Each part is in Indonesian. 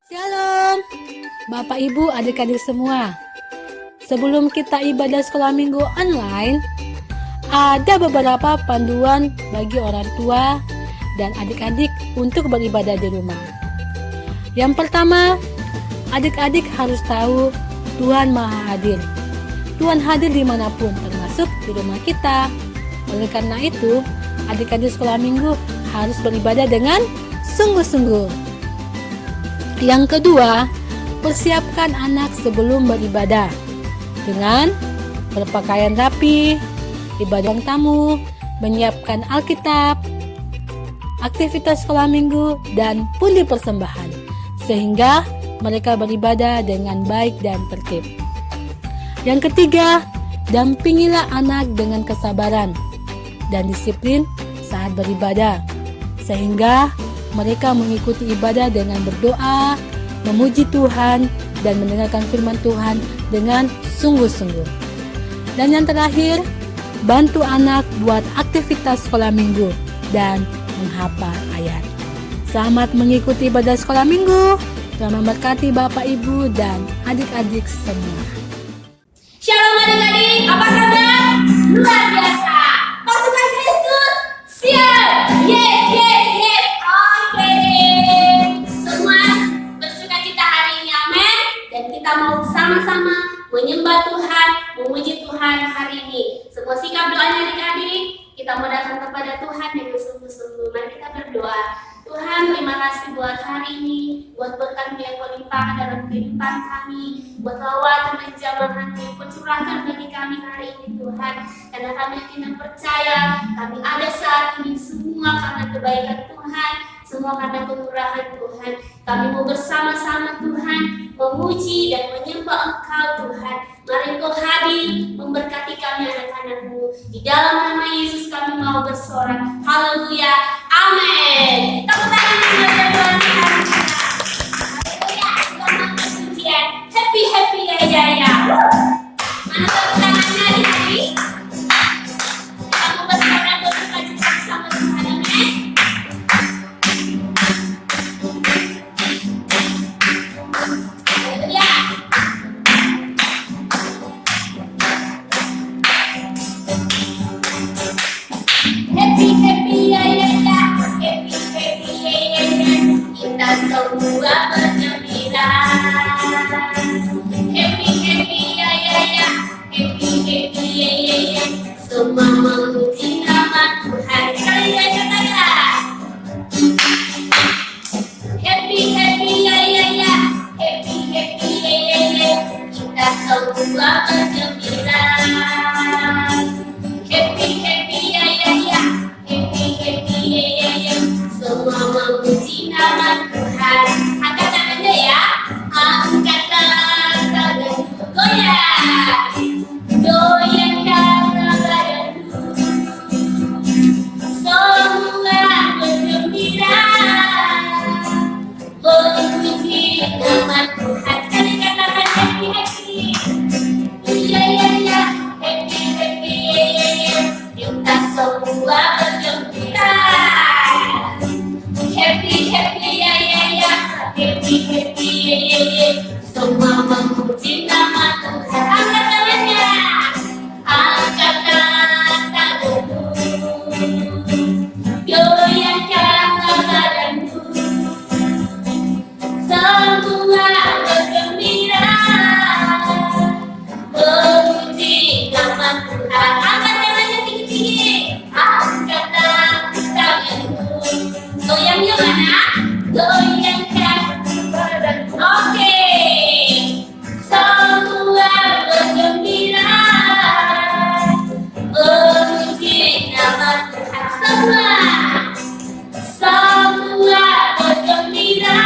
Shalom, Bapak Ibu adik-adik semua. Sebelum kita ibadah sekolah minggu online, ada beberapa panduan bagi orang tua dan adik-adik untuk beribadah di rumah. Yang pertama, adik-adik harus tahu Tuhan Maha Hadir. Tuhan hadir dimanapun, termasuk di rumah kita. Oleh karena itu, adik-adik sekolah minggu harus beribadah dengan sungguh-sungguh. Yang kedua, persiapkan anak sebelum beribadah dengan berpakaian rapi, ibadah ruang tamu, menyiapkan Alkitab, aktivitas sekolah minggu, dan pundi persembahan, sehingga mereka beribadah dengan baik dan tertib. Yang ketiga, dampingilah anak dengan kesabaran dan disiplin saat beribadah, sehingga mereka mengikuti ibadah dengan berdoa, memuji Tuhan, dan mendengarkan firman Tuhan dengan sungguh-sungguh. Dan yang terakhir, bantu anak buat aktivitas sekolah minggu dan menghafal ayat. Selamat mengikuti ibadah sekolah minggu. Tuhan memberkati Bapak, Ibu, dan adik-adik semua. Shalom adik-adik, apa kabar? Luar biasa. Pasukan Kristus, siap. Yes. Oke. Semua bersuka cita hari ini, amin. Dan kita mau sama-sama menyembah Tuhan, memuji Tuhan hari ini. Semua sikap doanya adik-adik, kita mau datang kepada Tuhan dengan sungguh-sungguh. Mari kita berdoa. Tuhan, terima kasih buat hari ini, buat berkat-Mu yang berlimpah dalam kehidupan kami, buat lawatan dan jamahan-Mu, curahkan bagi kami hari ini Tuhan. Karena kami yakin dan percaya, kami ada saat ini semua karena kebaikan Tuhan, semua karena kemurahan Tuhan. Kami mau bersama-sama Tuhan, memuji dan menyembah Engkau Tuhan. Mari Engkau hadir, memberkati kami anak-anak-Mu. Di dalam nama Yesus kami mau bersorak. Haleluya, amin. Tepuk tangan yang berdoa kita. Haleluya, selamat pujian. Happy ya. Mana tepuk tangannya adik-adik? Kamu bersorak bersuka cita bersama Tuhan, amin. Haleluya. Happy ya. Happy ya. Kita semua bergembira. Happy ya. Happy ya. Semua memuji nama Tuhan. Sekali lagi katakan. Happy ya. Happy ya. Kita semua bergembira. Happy ya. Happy ya. Semua memuji nama Tuhan. Angkat tangannya ya. Angkat tangan. Goyang. Goyangkan badanmu. Semua bergembira. Memuji nama Tuhan. Sekali katakan happy. Ya. Happy ya. Kita semua bergembira. Happy ya. Happy ya. Semua memuji nama Tuhan. Angkat tangannya. Angkat tanganmu. Goyangkan badanmu. Semua bergembira. Memuji nama Tuhan. Angkat tangannya tinggi-tinggi. Angkat tanganmu. Goyangnya mana? Goyangkan badanmu. Oke. Semua bergembira. Memuji nama Tuhan. Semua bergembira.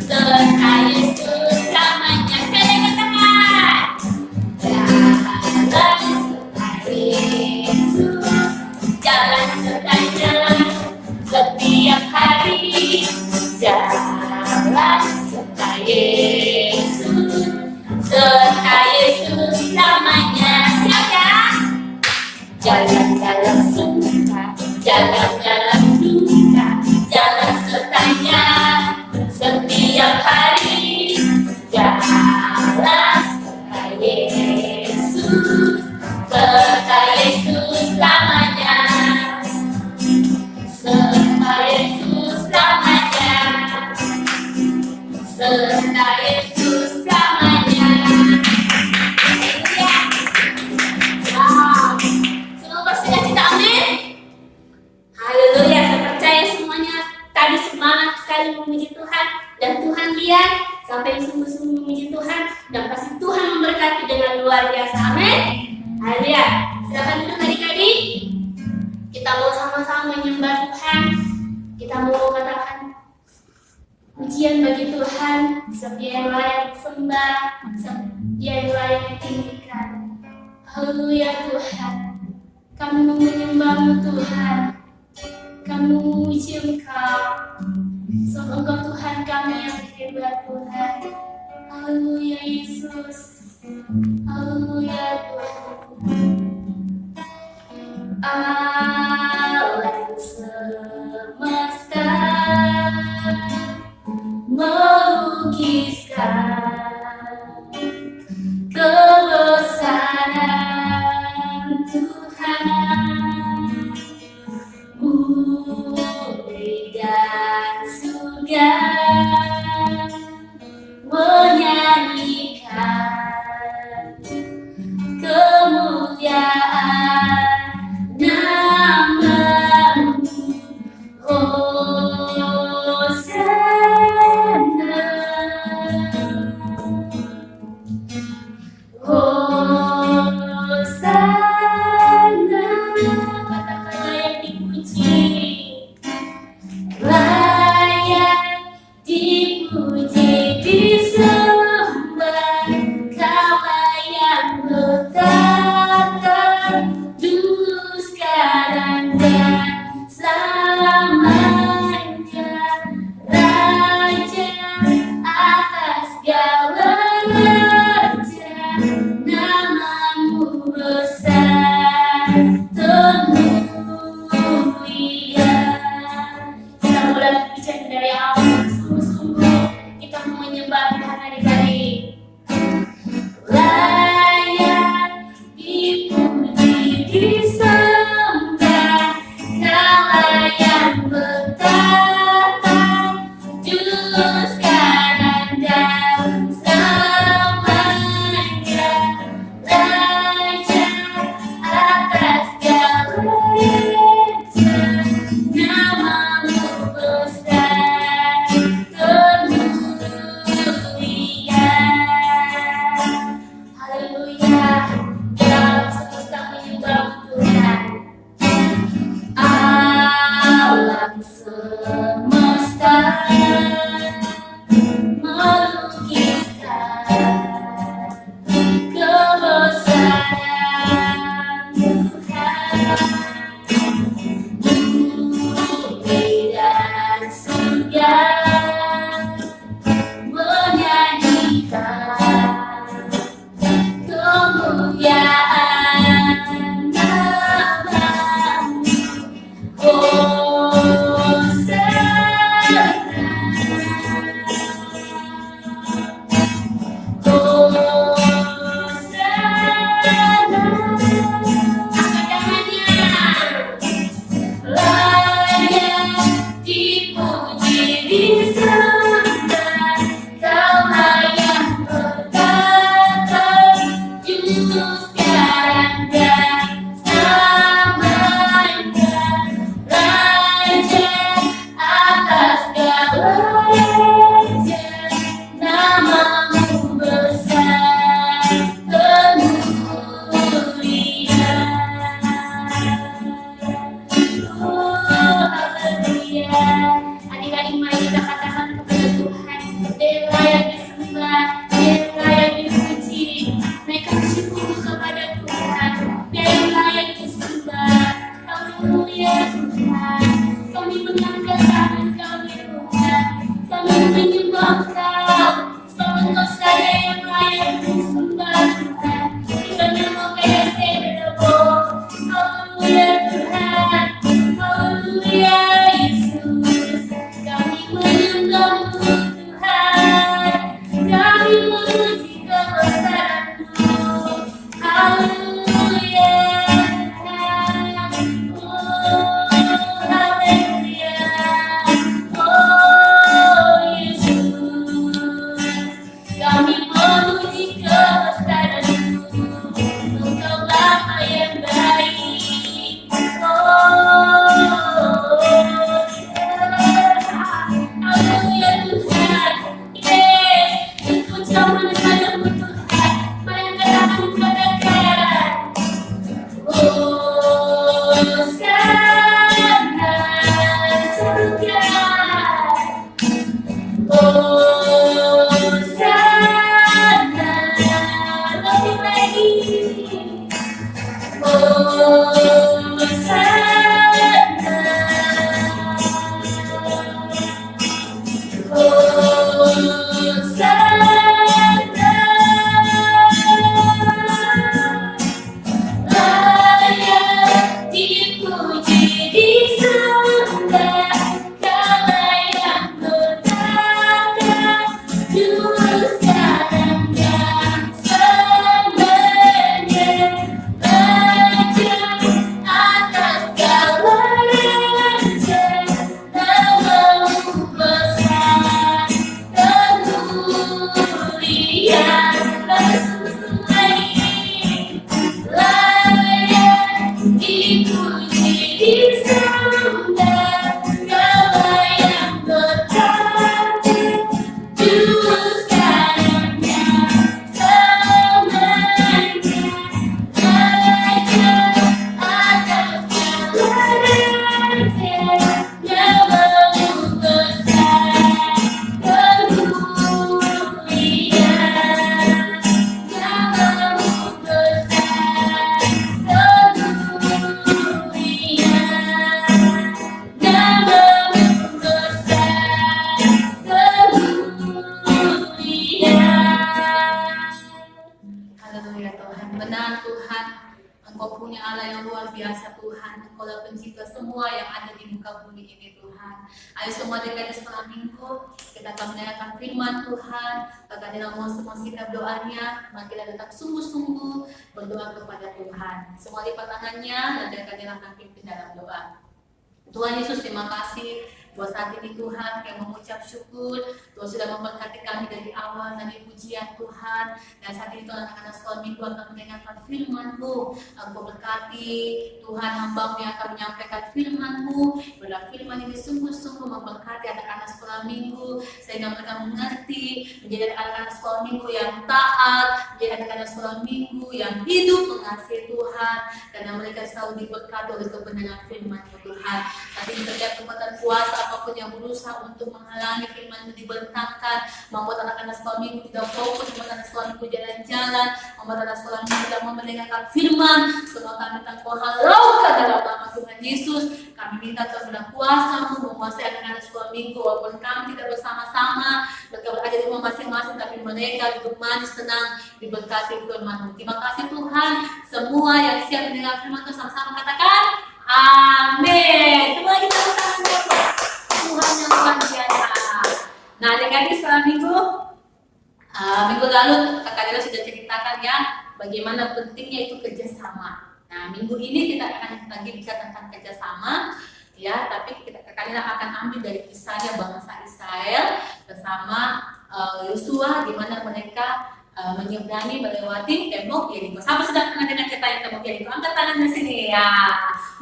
serta Yesus selamanya. Sekali angkat tangan. Jalan serta Yesus, jalan serta jalan setiap hari. Jalan serta Yesus selamanya. Siap ya? Jalan-jalan suka, jalan-jalan duka, jalan sertanya setiap hari. Jalan serta Yesus selamanya. Serta Yesus selamanya. Serta Yesus selamanya. Haleluya. Wow. Semua bersuka cita, amin. Haleluya. Saya percaya semuanya tadi semangat sekali memuji Tuhan, dan Tuhan lihat sampai sungguh-sungguh memuji Tuhan, dan pasti Tuhan memberkati dengan luar biasa. Amin. Haleluya. Silakan duduk adik-adik. Kita mau sama-sama menyembah Tuhan. Kita mau katakan pujian bagi Tuhan, Dia yang layak disembah, Dia yang layak ditinggikan. Haleluya Tuhan, kami menyembah-Mu Tuhan, kami memuji Engkau. Sebab Engkau Tuhan kami yang hebat Tuhan. Haleluya Yesus, haleluya Tuhan. Alam semesta melukiskan kebesaran Tuhan. Bumi dan surga menyanyikan kemuliaan nama-Mu. Hosana, Engkau punya Allah yang luar biasa Tuhan. Engkau lah pencipta semua yang ada di muka bumi ini Tuhan. Ayo semua dekat setelah minggu kita akan mendengarkan firman Tuhan. Kakak Dina mau semua sikap doanya. Mari kita tetap sungguh-sungguh berdoa kepada Tuhan. Semua lipat tangannya dan Kakak Dina akan pimpin dalam doa. Tuhan Yesus, terima kasih buat saat ini Tuhan, yang mengucap syukur Tuhan sudah memberkati kami dari awal, dari pujian Tuhan. Dan saat ini Tuhan anak-anak sekolah minggu akan mendengarkan firman-Mu. Engkau berkati Tuhan, hamba-Mu yang akan menyampaikan firman-Mu. Bila firman ini sungguh-sungguh memberkati anak-anak sekolah minggu, sehingga mereka mengerti, menjadi anak-anak sekolah minggu yang taat, menjadi anak-anak sekolah minggu yang hidup mengasihi Tuhan, karena mereka selalu diberkati oleh kebenaran firman-Mu Tuhan. Nanti setiap kekuatan kuasa apapun yang berusaha untuk menghalangi firman itu dibentangkan, membuat anak-anak sekolah minggu tidak fokus, membuat anak sekolah minggu jalan-jalan, membuat anak sekolah minggu tidak mau mendengarkan firman. Semua kami minta Kau halaukan dalam nama Tuhan Yesus. Kami minta Tuhan sudah kuasa-Mu menguasai anak-anak sekolah minggu, walaupun kami tidak bersama-sama, mereka berada di rumah masing-masing, tapi mereka hidup manis, tenang, diberkati firman-Mu. Terima kasih Tuhan. Semua yang siap mendengar firman Tuhan sama-sama katakan amin. Semua kita bertangan Tuhan yang luar biasa. Nah, adik-adik setelah minggu lalu Kakak Dila sudah ceritakan ya bagaimana pentingnya itu kerjasama. Nah, minggu ini kita akan lagi bicara tentang kerjasama ya, tapi Kakak Dila akan ambil dari kisahnya bangsa Israel bersama Yosua, di mana mereka menyeberangi melewati tembok Yeriko. Siapa sudah pernah dengar cerita yang tembok Yeriko? Angkat tangannya sini ya.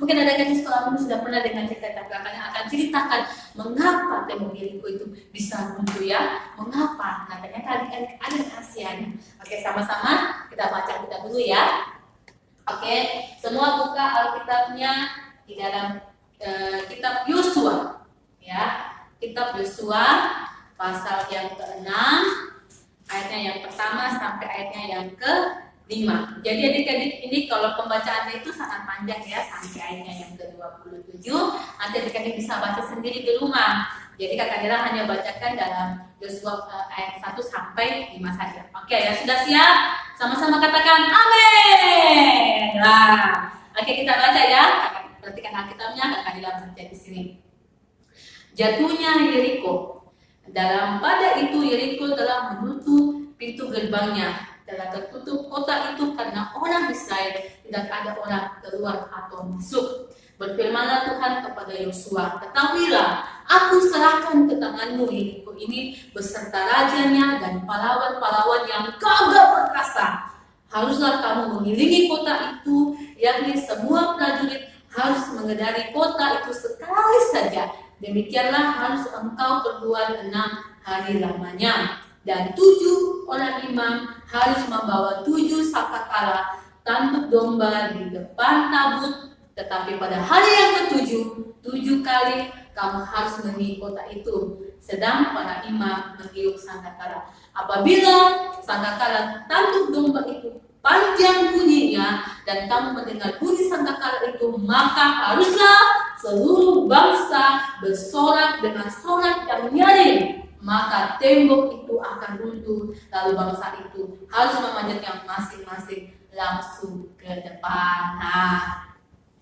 Mungkin ada yang di sekolah sudah pernah dengar cerita, tapi akan ceritakan mengapa tembok Yeriko itu bisa runtuh ya. Mengapa? Nah, ternyata adik-adik ada rahasianya. Oke, sama-sama kita baca kita dulu ya. Oke, semua buka Alkitabnya di dalam kitab Yosua ya. Kitab Yosua pasal yang ke-6 ayatnya yang pertama sampai ayatnya yang ke-5. Jadi adik-adik ini kalau pembacaannya itu sangat panjang ya, sampai ayatnya yang ke-27. Nanti adik-adik bisa baca sendiri di rumah. Jadi Kakak Dila hanya bacakan dalam Yosua ayat 1 sampai 5 saja. Oke, ya sudah siap? Sama-sama katakan amin. Nah, oke kita baca ya. Perhatikan Alkitabnya, Kakak Dila baca di sini. Jatuhnya Yeriko. Dalam pada itu Yeriko telah menutup pintu gerbangnya, telah tertutup kota itu karena orang Israel, tidak ada orang keluar atau masuk. Berfirmanlah Tuhan kepada Yosua, ketahuilah, aku serahkan ke tanganmu Yeriko ini beserta rajanya dan pahlawan-pahlawan yang gagah perkasa. Haruslah kamu mengelilingi kota itu, yakni semua prajurit harus mengendarai kota itu sekali saja. Demikianlah harus engkau perbuat 6 hari lamanya. Dan 7 orang imam harus membawa 7 sangkakala tanduk domba di depan tabut. Tetapi pada hari yang ke-7, 7 kali kamu harus mengiringi kota itu. Sedang para imam meniup sangkakala. Apabila sangkakala tanduk domba itu panjang bunyinya dan kamu mendengar bunyi sangkakala itu, maka haruslah seluruh bangsa bersorak dengan sorak yang nyaring, maka tembok itu akan runtuh, lalu bangsa itu harus memanjatnya masing-masing langsung ke depan. Nah,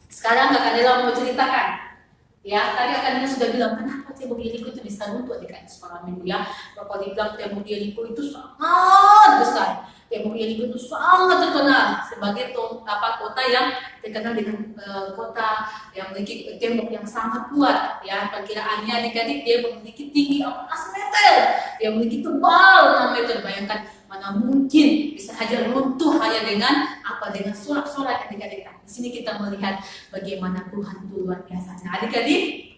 sekarang Kakak Dila mau ceritakan ya, tadi Kakak Dila sudah bilang kenapa tembok Yeriko itu bisa runtuh adik-adik sekolah minggu ya. Bapak dibilang tembok Yeriko itu sangat besar. Tembok Yeriko itu sangat terkenal sebagai kota yang terkenal dengan kota yang memiliki tembok yang sangat kuat ya. Perkiraannya adik-adik dia memiliki tinggi 14 meter, dia memiliki tebal 6 meter. Bayangkan mana mungkin bisa saja runtuh hanya dengan sorak-sorak adik-adik. Di sini kita melihat bagaimana Tuhan itu luar biasa. Nah, adik-adik,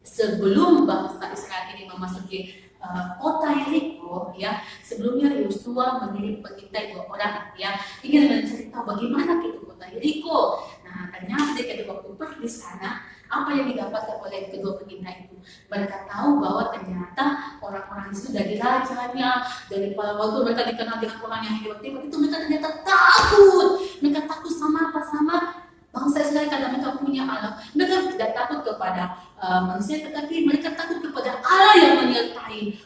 sebelum bangsa Israel ini memasuki kota Yeriko ya, sebelumnya Yosua mengirim pengintai 2 orang ya, ingin mencari tahu bagaimana itu kota Yeriko. Nah, ternyata ketika waktu pergi di sana, apa yang didapatkan oleh kedua pengintai itu? Mereka tahu bahwa ternyata orang-orang itu dari rajanya, dari pahlawan itu, mereka dikenal dengan orang yang hebat. Itu mereka ternyata takut. Mereka takut sama apa? Sama bangsa Israel karena mereka punya Allah. Mereka tidak takut kepada manusia, tetapi mereka takut kepada Allah yang menyertai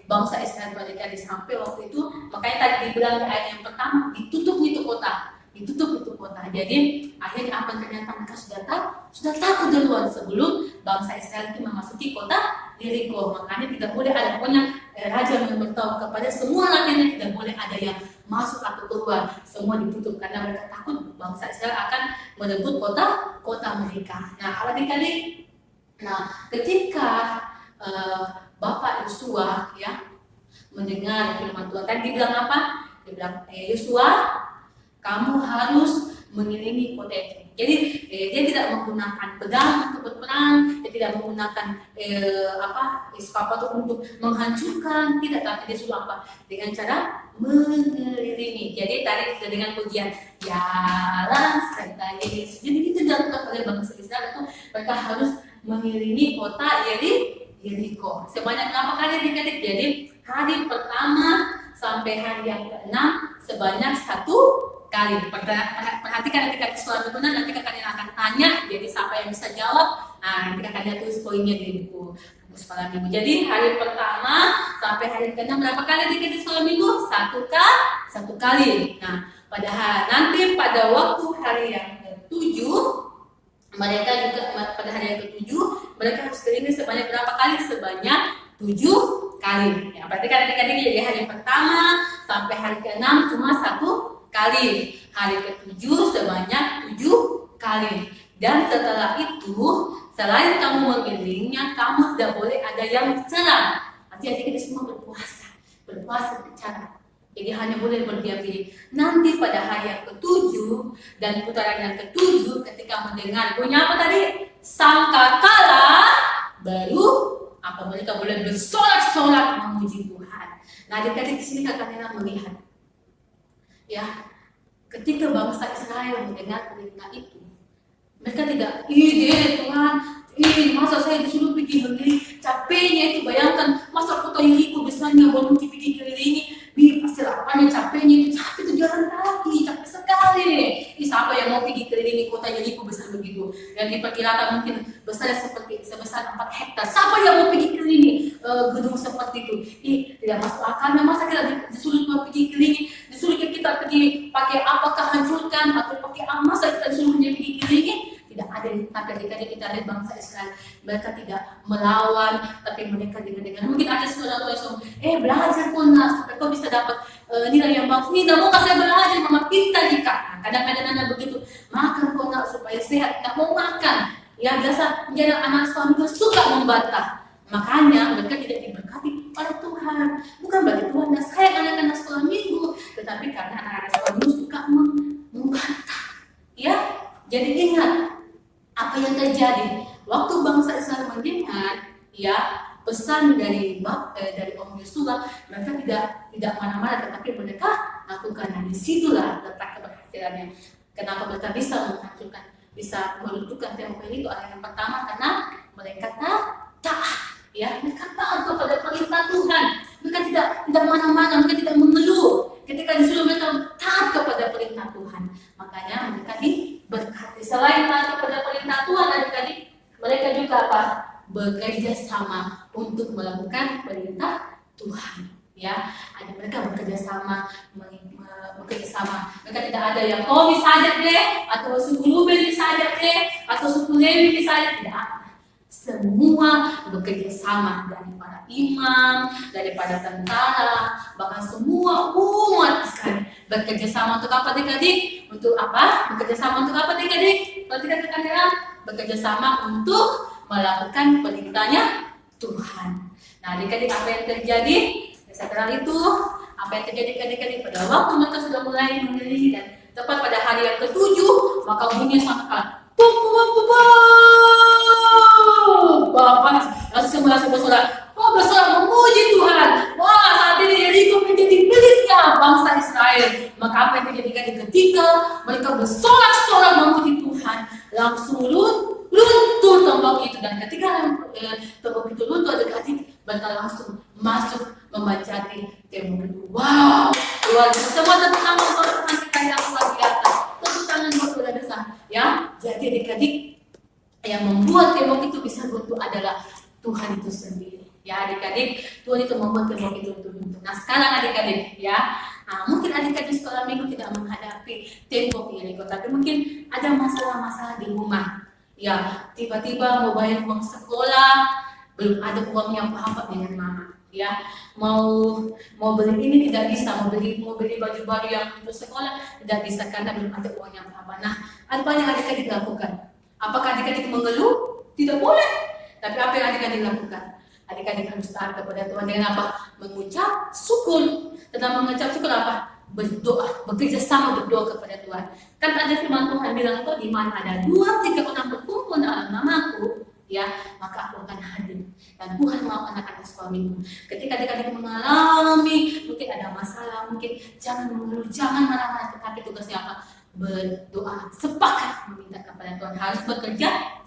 bangsa Israel. Mereka sampai waktu itu, makanya tadi dibilang di ayat yang pertama, ditutup itu kota. ditutup itu kota. Jadi akhirnya apa ternyata mereka sudah takut duluan sebelum bangsa Israel itu memasuki kota Yeriko. Makanya tidak boleh ada pokoknya raja memberitahu kepada semua rakyatnya tidak boleh ada yang masuk atau keluar, semua ditutup karena mereka takut bangsa Israel akan merebut kota mereka. Nah, adik-adik, ketika Bapak Yosua ya mendengar firman Tuhan, tadi bilang apa? Dia bilang, Yosua, kamu harus mengelilingi kota itu. Jadi dia tidak menggunakan pedang untuk berperang, dia tidak menggunakan eskapator untuk menghancurkan, tidak, tapi dia suruh apa? Dengan cara mengelilingi. Jadi tadi sudah dengan pujian jalan serta Yesus. Jadi itu dilakukan oleh bangsa Israel itu, mereka harus mengelilingi kota Yeriko. Sebanyak berapa kali adik-adik? Jadi hari pertama sampai hari yang ke-6 sebanyak 1 kali. Perhatikan ketika di sekolah benar, nanti kalian akan tanya, jadi siapa yang bisa jawab, nanti kalian tulis poinnya di buku sekolah minggu. Jadi hari pertama sampai hari ke-6 berapa kali di sekolah minggu? 1 kali. Nah, nanti pada waktu hari yang ke-7 mereka juga pada hari yang ke-7 mereka harus keliling sebanyak berapa kali? Sebanyak 7 kali. Ya, berarti kan adik-adik jadi hari pertama sampai hari ke-6 cuma 1 kali, hari ke-7 sebanyak 7 kali. Dan setelah itu, selain kamu mengelilingnya, kamu tidak boleh ada yang serang. Nanti adik-adik semua berpuasa bicara. Jadi hanya boleh berdiam diri. Nanti pada hari yang ke-7 dan putaran yang ke-7, ketika mendengar bunyi apa tadi? Sangkakala, baru mereka boleh bersorak-sorak memuji Tuhan. Nah, adik-adik di sini kakaknya melihat, ya, ketika bangsa Israel mendengar perintah itu, mereka tidak, Tuhan, masa saya disuruh pergi keliling, capeknya itu, bayangkan, masa kota Yeriko besarnya baru pergi kelilingi, pasti lapanya capeknya itu jalan kaki, capek sekali. Siapa yang mau pergi kelilingi kota Yeriko besar begitu, yang diperkirakan mungkin besarnya sebesar 4 hektar, siapa yang mau pergi kelilingi gedung seperti itu? Tidak masuk akal. Masa kita disuruh pergi kelilingi, disuruh kita pergi pakai apakah hancurkan atau pakai masa kita disuruh hanya pergi kelilingi? Tidak ada. Tapi ketika kita lihat bangsa Israel, mereka tidak melawan, tapi mereka dengan mungkin ada saudara yang belajar pun supaya kau bisa dapat nilai yang bagus. Tidak mau saya belajar, mama pintar jika. Kadang-kadang anak begitu, makan kau nak supaya sehat, tak mau makan. Ya biasa menjadi anak suami itu suka membantah. Makanya mereka tidak diberkati oleh Tuhan. Bukan berarti Tuhan dan sayang anak-anak sekolah minggu, tetapi karena anak-anak sekolah minggu suka membantah. Ya, jadi ingat apa yang terjadi waktu bangsa Israel mendengar ya pesan dari Om Yosua, mereka tidak mana-mana, tetapi mereka lakukan. Nah, disitulah letak keberhasilannya. Kenapa mereka bisa menghancurkan, bisa meruntuhkan tembok itu? Yang pertama karena mereka taat, ya, mereka taat kepada perintah Tuhan. Mereka tidak mana-mana, mereka tidak mengeluh. Ketika disuruh mereka taat kepada perintah Tuhan, makanya mereka diberkati. Selain taat kepada perintah Tuhan, adik-adik, mereka juga apa? Bekerja sama untuk melakukan perintah Tuhan. Ya, ada mereka bekerja sama, Mereka tidak ada yang disajak deh, atau suku Ruben disajak deh, atau suku Lewi disajak, tidak ada. Semua bekerja sama, dari para imam, daripada tentara, bahkan semua umat Israel bekerja sama untuk apa adik-adik? Untuk apa? Bekerja sama untuk apa adik-adik? Kalau tidak kekadiran, bekerja sama untuk melakukan perintahnya Tuhan. Nah, adik-adik, apa yang terjadi? Setelah itu, apa yang terjadi adik-adik? Pada waktu mereka sudah mulai mengelilingi dan tepat pada hari yang ke-7, maka bunyi sangkakala. Bapak, semua bersorak memuji Tuhan. Wah, saat ini Yeriko menjadi miliknya bangsa Israel. Maka apa yang terjadi ketika mereka bersorak-sorak memuji Tuhan, langsung runtuh tembok itu. Dan ketika tembok itu runtuh, adik-adik, mereka langsung masuk memajati tembok itu. Wow, luar biasa. Semua tepuk tangan untuk Tuhan kita yang luar biasa. Tepuk tangan buat luar biasa. Ya, jadi adik-adik, yang membuat tembok itu bisa runtuh adalah Tuhan itu sendiri. Ya, adik-adik, Tuhan itu membuat tembok itu runtuh. Nah, sekarang adik-adik, ya, mungkin adik-adik sekolah minggu tidak menghadapi tembok Yeriko. Tapi mungkin ada masalah-masalah di rumah. Ya, tiba-tiba mau bayar uang sekolah, belum ada uang yang paham dengan mama. Ya, mau beli ini tidak bisa, mau beli baju baru yang untuk sekolah tidak bisa karena belum ada uang yang paham. Nah, apa yang adik-adik lakukan? Apakah adik-adik mengeluh? Tidak boleh. Tapi apa yang adik-adik lakukan? Adik-adik harus taat kepada Tuhan dengan apa? Mengucap syukur. Dalam mengucap syukur apa? Berdoa, bekerja sama berdoa kepada Tuhan. Kan ada firman Tuhan bilang tuh, di mana ada 2-3 orang berkumpul dalam namaku, ya, maka aku akan hadir. Dan Tuhan mau anak-anak sekolah minggu. Ketika adik-adik mengalami, mungkin ada masalah, mungkin jangan mengeluh, jangan marah-marah, tetapi tugasnya apa? Berdoa, sepakat meminta kepada Tuhan, harus bekerja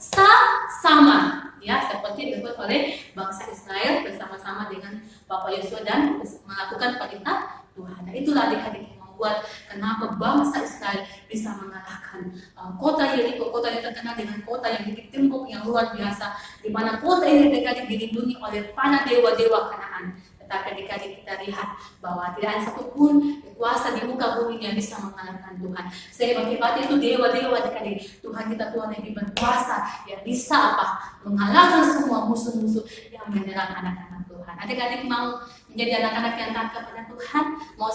sama, ya, seperti dilakukan oleh bangsa Israel bersama-sama dengan Bapak Yosua dan melakukan perintah Tuhan. Nah, itulah adik-adik yang membuat kenapa bangsa Israel bisa mengalahkan kota Yeriko, kota yang terkenal dengan kota yang memiliki tembok yang luar biasa, di mana kota ini adik-adik dilindungi oleh para dewa-dewa Kanaan. Tetapi adik-adik kita lihat bahwa tidak ada satupun kuasa di muka bumi yang bisa mengalahkan Tuhan. Sehebat-hebat itu dewa-dewa adik-adik, Tuhan kita Tuhan yang berkuasa, yang bisa apa? Mengalahkan semua musuh-musuh yang menyerang anak-anak Tuhan. Adik-adik mau menjadi anak-anak yang taat kepada Tuhan, mau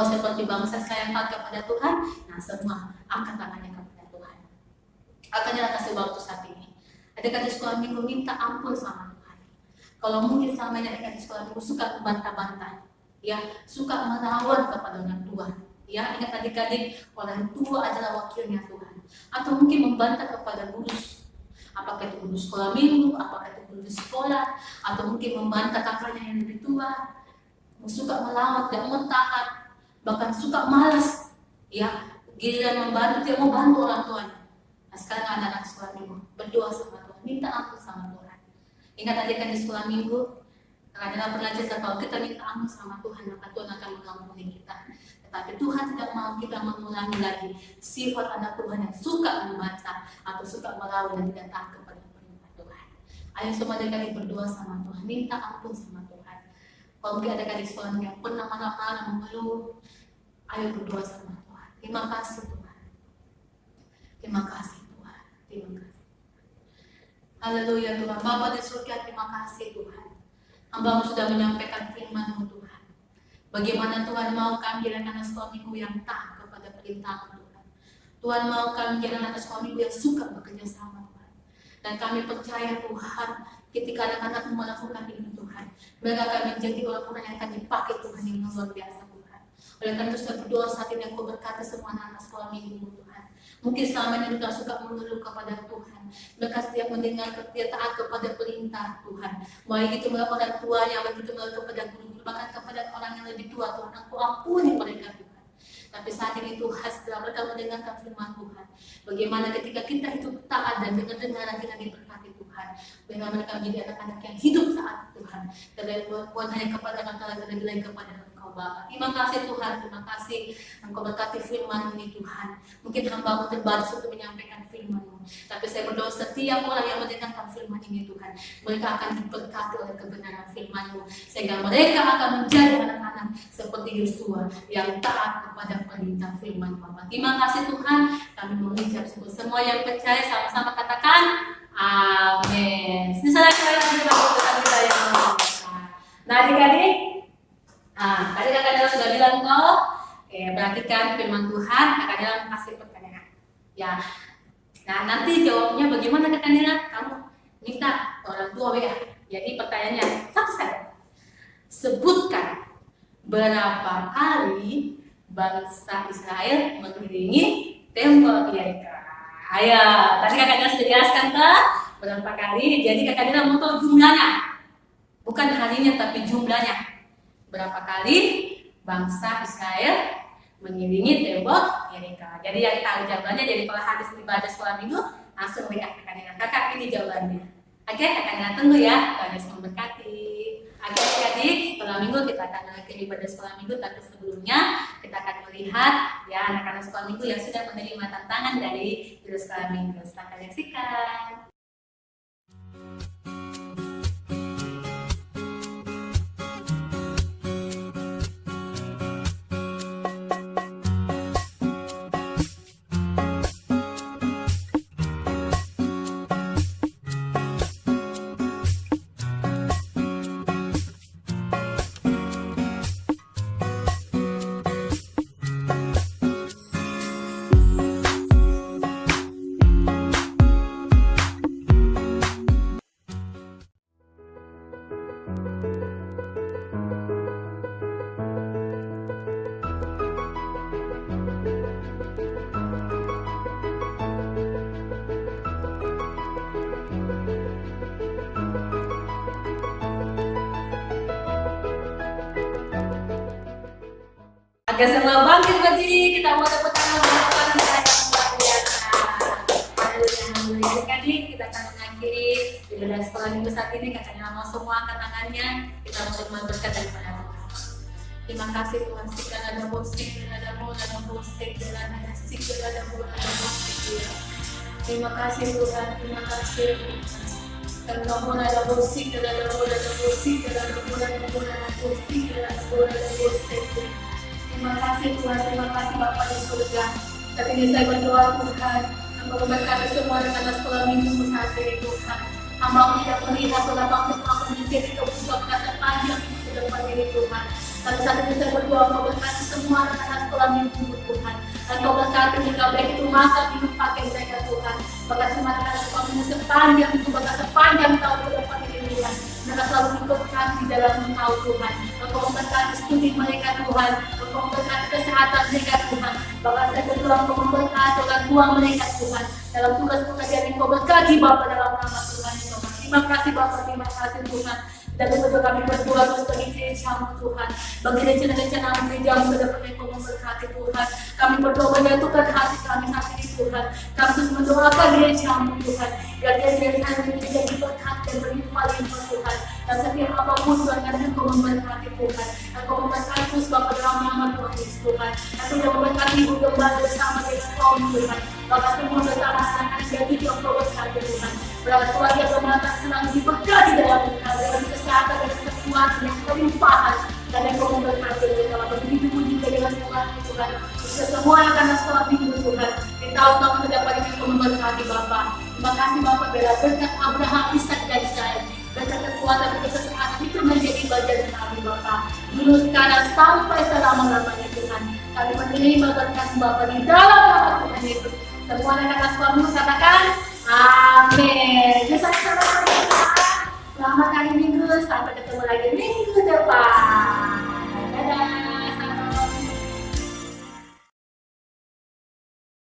seperti bangsa saya yang taat kepada Tuhan. Nah, semua angkat tangannya kepada Tuhan. Akannya kasih waktu saat ini. Adik-adik sekolah minggu minta ampun sama Tuhan. Kalau mungkin selama ini adik-adik sekolah minggu suka membantah-bantah, ya, suka melawan kepada orang tua, ya, ingat adik-adik, orang tua adalah wakilnya Tuhan. Atau mungkin membantah kepada guru, apakah itu guru sekolah minggu, apakah itu guru sekolah, atau mungkin membantah kakaknya yang lebih tua, suka melawan, tidak mau taat, bahkan suka malas, ya, giliran membantu, tidak mau bantu orang tuanya. Nah, sekarang anak-anak sekolah minggu berdoa sama Tuhan, minta ampun sama Tuhan. Ingat adik-adik di sekolah minggu, adalah pernah cerita kalau kita minta ampun sama Tuhan, maka Tuhan akan mengampuni kita. Tetapi Tuhan tidak mau kita mengulangi lagi sifat anak Tuhan yang suka membaca atau suka melawan dan tidak taat kepada perintah Tuhan. Ayo semua adik-adik berdoa sama Tuhan, minta ampun sama Tuhan. Kalau mungkin adik-adik sekolah yang pernah marah-marah, mengeluh, ayo berdoa sama Tuhan. Terima kasih Tuhan. Terima kasih Tuhan. Terima kasih. Haleluya Tuhan. Bapa di surga, terima kasih Tuhan. Hamba sudah menyampaikan firman-Mu Tuhan. Bagaimana Tuhan mau kami jadi anak sekolah minggu yang taat kepada perintah Tuhan. Tuhan mau kami jadi anak sekolah minggu yang suka bekerja sama Tuhan. Dan kami percaya Tuhan, ketika anak-anak melakukan ini Tuhan, mereka akan menjadi orang-orang yang akan dipakai Tuhan yang luar biasa Tuhan. Oleh karena itu saya berdoa saat ini, aku berkata semua anak sekolah minggu Tuhan. Mungkin selama ini mereka suka mengeluh kepada Tuhan. Mereka setiap mendengar taat kepada perintah Tuhan. Baik itu melalui orang tuanya, baik itu melalui kepada guru, bahkan kepada orang yang lebih tua Tuhan. Aku ampuni mereka Tuhan. Tapi saat ini Tuhan, setelah mereka mendengarkan firman Tuhan, bagaimana ketika kita hidup taat dan dengar-dengaran kita diberkati Tuhan, bagaimana mereka menjadi anak-anak yang hidup taat Tuhan. Dan bukan hanya kepada orang tua, tapi lagi kepada Engkau Bapa. Terima kasih Tuhan, terima kasih Engkau berkati firman ini Tuhan. Mungkin hamba-Mu terbatas untuk menyampaikan firman-Mu, tapi saya berdoa setiap orang yang mendengarkan firman ini Tuhan, mereka akan diberkati oleh kebenaran firman-Mu, sehingga mereka akan menjadi anak-anak seperti Yosua yang taat kepada perintah firman Bapa. Terima kasih Tuhan, kami mengucap syukur. Semua yang percaya sama-sama katakan amin. Misalnya kalian ada baca kita yang nah adik-adik, tadi kakak sudah bilang kau, perhatikan firman Tuhan, kakak dalam kasih pertanyaan. Ya, nah nanti jawabnya bagaimana kakak Nila? Kamu minta orang tua ya. Jadi pertanyaannya satu saja. Sebutkan berapa kali bangsa Israel mengelilingi tembok Yeriko. Ayo, tadi kakaknya sudah jelaskan kan berapa kali. Jadi kakaknya mau tahu jumlahnya, bukan harinya tapi jumlahnya. Berapa kali bangsa Israel mengelilingi tembok Yeriko. Jadi yang tahu jawabannya, jadi kalau habis ibadah sekolah minggu langsung WA kakaknya. Kakak ini jawabannya. Oke, kakaknya tunggu ya. Tuhan Yesus memberkati. Oke adik-adik, sekolah minggu kita akan lagi ibadah sekolah minggu, tapi sebelumnya kita akan melihat ya anak-anak sekolah minggu yang sudah menerima tantangan dari judul sekolah minggu. Silakan saksikan. Oke, semua bangkit berdiri, kita mau tepuk tangan yang luar biasa. Haleluya, haleluya. Adik-adik, kita akan mengakhiri ibadah sekolah minggu saat ini. Kakaknya mau semua angkat tangannya, kita mau terima berkat daripada Tuhan. Terima kasih Tuhan, segala ada musik, ada mula, ada musik, ada musik, ada mula, ada musik. Terima kasih Tuhan, terima kasih. Karena mula ada musik, ada mula, ada musik, ada mula, ada mula, ada musik, ada mula, ada musik. Terima kasih Tuhan, terima kasih Bapa di surga. Saat ini saya berdoa Tuhan, Engkau memberkati semua rekan sekolah minggu saat ini Tuhan. Hamba tidak melihat betapa Engkau menjadi kebuka kata panjang ke depan ini Tuhan. Tapi saat ini saya berdoa Engkau berkati semua rekan sekolah minggu Tuhan. Engkau berkati mereka baik itu makan, minum, pakai mereka Tuhan. Bahkan semua rekan sekolah minggu sepanjang itu, bahkan sepanjang tahun ke depan ini Tuhan. Mereka selalu diberkati di dalam Engkau Tuhan. Engkau memberkati studi mereka Tuhan. Engkau memberkati kesehatan mereka Tuhan. Bahkan saya berdoa Engkau memberkati orang tua mereka Tuhan. Dalam tugas pekerjaan Engkau berkati Bapa dalam nama Tuhan Yesus. Terima kasih Bapa, terima kasih Tuhan. Dan betul kami berdoa terus bagi gereja-Mu Tuhan. Bagi rencana-rencana gereja-Mu ke depan Engkau memberkati Tuhan. Kami berdoa menyatukan hati kami saat ini Tuhan. Kami terus mendoakan gereja-Mu Tuhan. Biar gereja ini menjadi berkat dan berlimpah-limpah Tuhan. Dan setiap apapun Tuhan yang Engkau memberkati Tuhan. Engkau memberkati terus Bapa dalam nama Tuhan Yesus Tuhan. Engkau yang memberkati Ibu Gembala bersama dengan kaum Tuhan. Bapa semua bersama anak-anak dan cucu Engkau berkati Tuhan. Berawat keluarga kemenangan senang diberkati dalam Engkau. Dalam kesehatan dan kekuatan yang kelimpahan. Dan Engkau memberkati mereka. Begitu pun juga dengan Tuhan Tuhan. Semua yang akan sekolah minggu Tuhan. Di tahun-tahun ke depan ini Engkau memberkati Bapa. Terima kasih Bapa bila berkat Abraham, Ishak dan Israel. Berkat kekuatan dan kesehatan itu menjadi bagian kami Bapa. Dulu sekarang sampai selama-lamanya Tuhan. Kami menerima berkat Bapa di dalam nama Tuhan Yesus. Semua anak-anak suami katakan amin. Selamat hari Minggu, sampai ketemu lagi minggu depan.